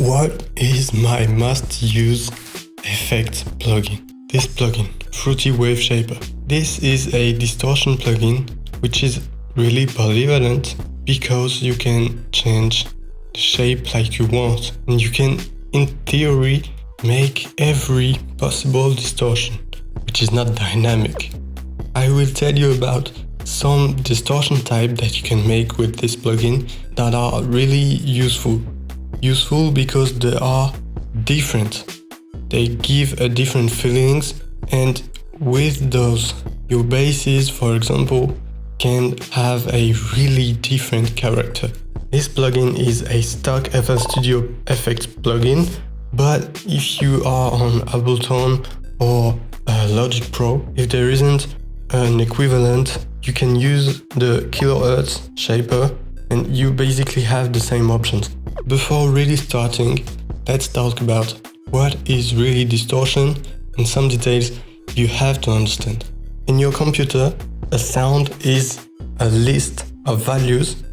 What is my must-use effect plugin? This plugin, Fruity Wave Shaper. This is a distortion plugin which is really polyvalent because you can change the shape like you want, and you can, in theory, make every possible distortion, which is not dynamic. I will tell you about some distortion type that you can make with this plugin that are really useful. Useful because they are different. They give a different feelings, and with those, your basses, for example, can have a really different character. This plugin is a stock FL Studio effects plugin, but if you are on Ableton or Logic Pro, if there isn't an equivalent, you can use the kilohertz shaper and you basically have the same options. Before really starting, let's talk about what is really distortion and some details you have to understand. In your computer, a sound is a list of values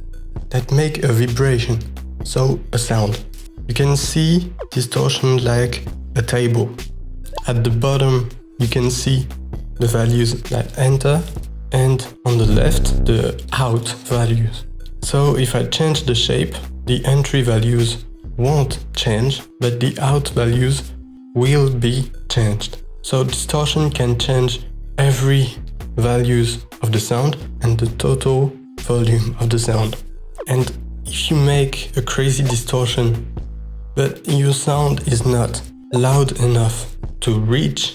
that make a vibration, so a sound. You can see distortion like a table. At the bottom, you can see the values that enter, and on the left, the out values. So if I change the shape, the entry values won't change, but the out values will be changed. So distortion can change every values of the sound and the total volume of the sound. And if you make a crazy distortion, but your sound is not loud enough to reach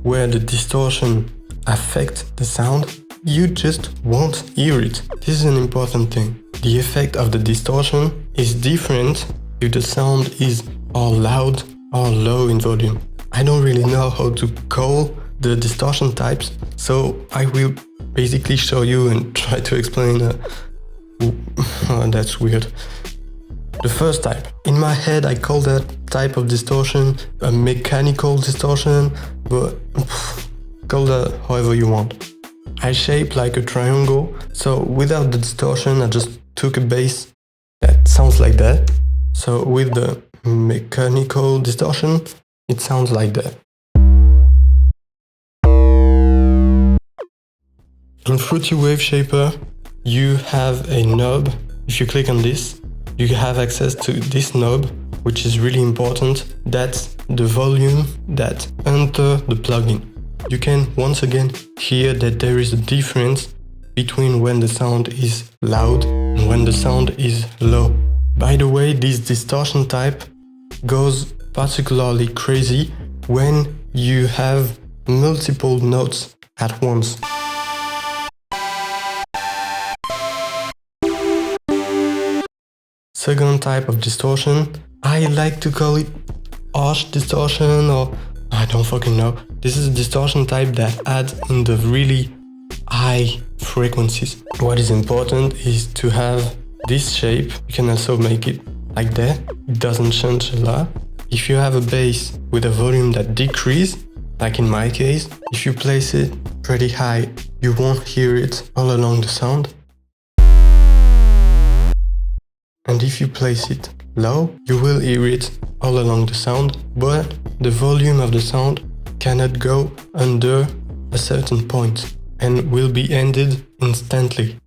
where the distortion affects the sound, you just won't hear it. This is an important thing. The effect of the distortion is different if the sound is or loud or low in volume. I don't really know how to call the distortion types, so I will basically show you and try to explain. Oh, that's weird. The first type. In my head, I call that type of distortion a mechanical distortion, but call that however you want. I shape like a triangle, so without the distortion, I just took a bass that sounds like that. So with the mechanical distortion, it sounds like that. In Fruity Wave Shaper, you have a knob. If you click on this, you have access to this knob, which is really important. That's the volume that enter the plugin. You can once again hear that there is a difference between when the sound is loud and when the sound is low. By the way, this distortion type goes particularly crazy when you have multiple notes at once. Second type of distortion, I like to call it harsh distortion, or I don't fucking know. This is a distortion type that adds in the really high frequencies. What is important is to have this shape. You can also make it like that. It doesn't change a lot. If you have a bass with a volume that decreases, like in my case, if you place it pretty high, you won't hear it all along the sound. And if you place it low, you will hear it all along the sound, but the volume of the sound cannot go under a certain point and will be ended instantly.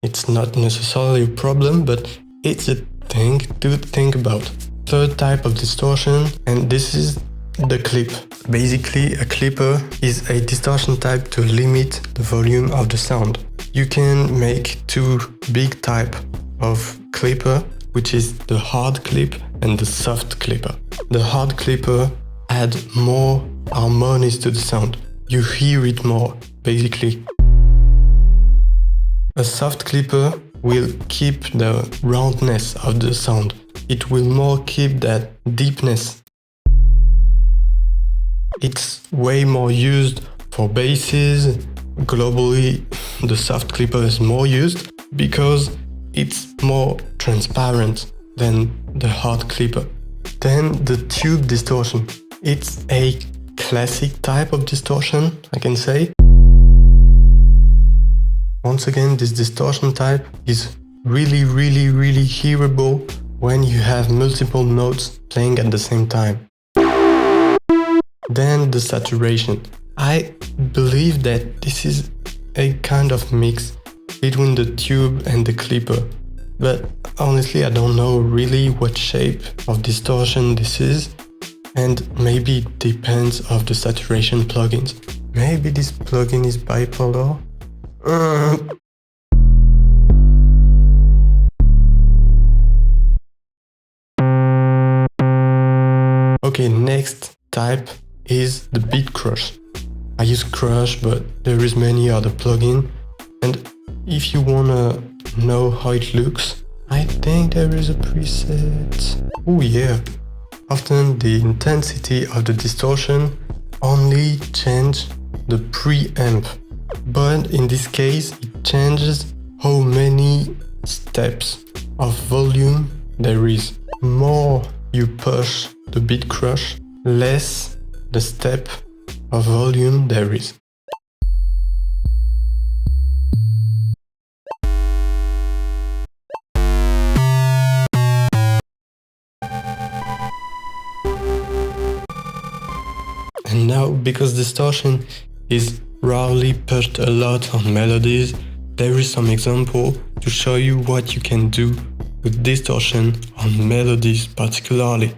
It's not necessarily a problem, but it's a thing to think about. Third type of distortion, and this is the clip. Basically, a clipper is a distortion type to limit the volume of the sound. You can make two big types of clipper, which is the hard clip and the soft clipper. The hard clipper adds more harmonies to the sound. You hear it more, basically. A soft clipper will keep the roundness of the sound. It will more keep that deepness. It's way more used for basses. Globally, the soft clipper is more used because it's more transparent than the hard clipper. Then the tube distortion. It's a classic type of distortion, I can say. Once again, this distortion type is really hearable when you have multiple notes playing at the same time. Then the saturation. I believe that this is a kind of mix between the tube and the clipper, but honestly I don't know really what shape of distortion this is, and maybe it depends of the saturation plugins. Maybe this plugin is bipolar? Okay, next type is the beat crush. I use Crush, but there is many other plugins, and if you wanna know how it looks, I think there is a preset. Oh yeah. Often the intensity of the distortion only changes the preamp, but in this case it changes how many steps of volume there is. More you push the beat crush, less the step of volume there is. And now, because distortion is rarely pushed a lot on melodies, there is some example to show you what you can do with distortion on melodies particularly.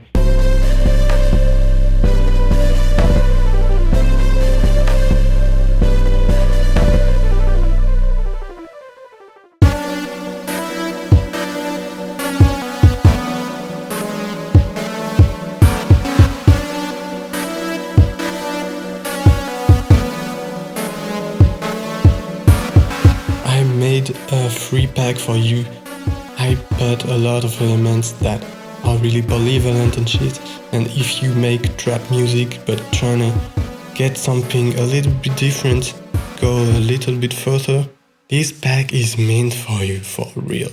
I made a free pack for you. I put a lot of elements that are really polyvalent and shit, and if you make trap music but trying to get something a little bit different, go a little bit further, this pack is meant for you, for real.